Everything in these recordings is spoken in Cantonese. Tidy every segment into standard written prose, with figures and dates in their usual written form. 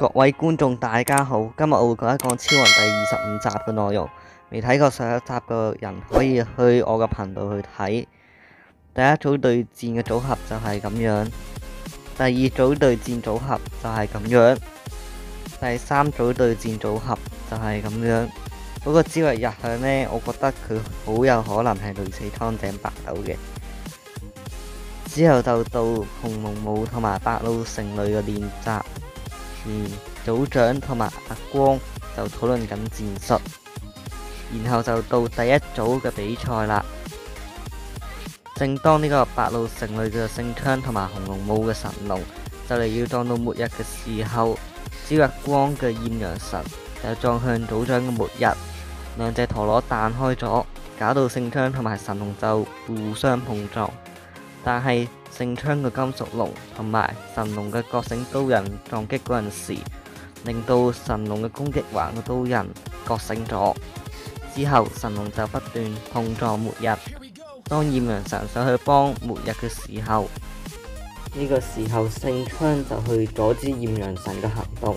各位觀眾大家好，今日我會講一講超人第25集嘅內容。未睇過上一集嘅人可以去我嘅頻道去睇。第一組對戰嘅組合就係咁樣，第二組對戰組合就係咁樣，第三組對戰組合就係咁樣。嗰個朝日日向呢，我覺得佢好有可能係類似蒼井白斗嘅。之後就到紅龍武同埋白鹿城女嘅練習。組長同埋阿光就討論緊戰術，然後就到第一組嘅比賽啦。正當呢個白鹿城女嘅聖槍同埋紅龍武嘅神龍就嚟要撞到末日嘅時候，朝日光嘅豔陽神就撞向組長嘅末日，兩隻陀螺彈開咗，搞到聖槍同埋神龍就互相碰撞。但係聖槍嘅金屬龍同埋神龍嘅覺醒刀刃撞擊嗰陣時，令到神龍嘅攻擊環嘅刀刃覺醒咗。之後神龍就不斷碰撞末日。當豔陽神想去幫末日嘅時候，呢個時候聖槍就去阻止豔陽神嘅行動。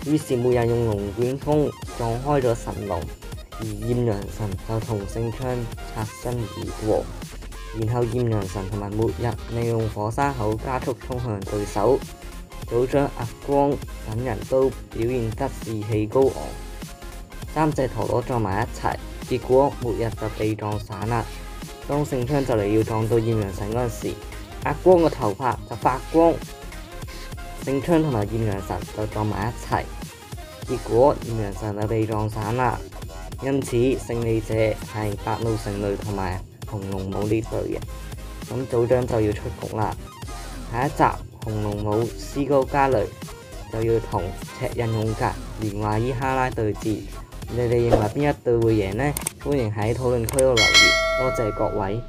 於是末日用龍捲風撞開咗神龍，而豔陽神就同聖槍擦身而過。然後豔陽神同埋末日利用火山口加速衝向對手，組長阿光等人都表現得士氣高昂。三隻陀螺撞埋一齊，結果末日就被撞散啦。當聖槍就嚟要撞到豔陽神嗰陣時，阿光個頭髮就發光，聖槍同埋豔陽神就撞埋一齊，結果豔陽神就被撞散啦。因此勝利者係白鹿城女同埋紅龍武呢隊嘅，咁組長就要出局啦。下一集紅龍武斯高加雷就要同赤印勇格連華伊哈拉對戰，你哋認為邊一隊會贏呢？歡迎喺討論區度留言，多謝各位。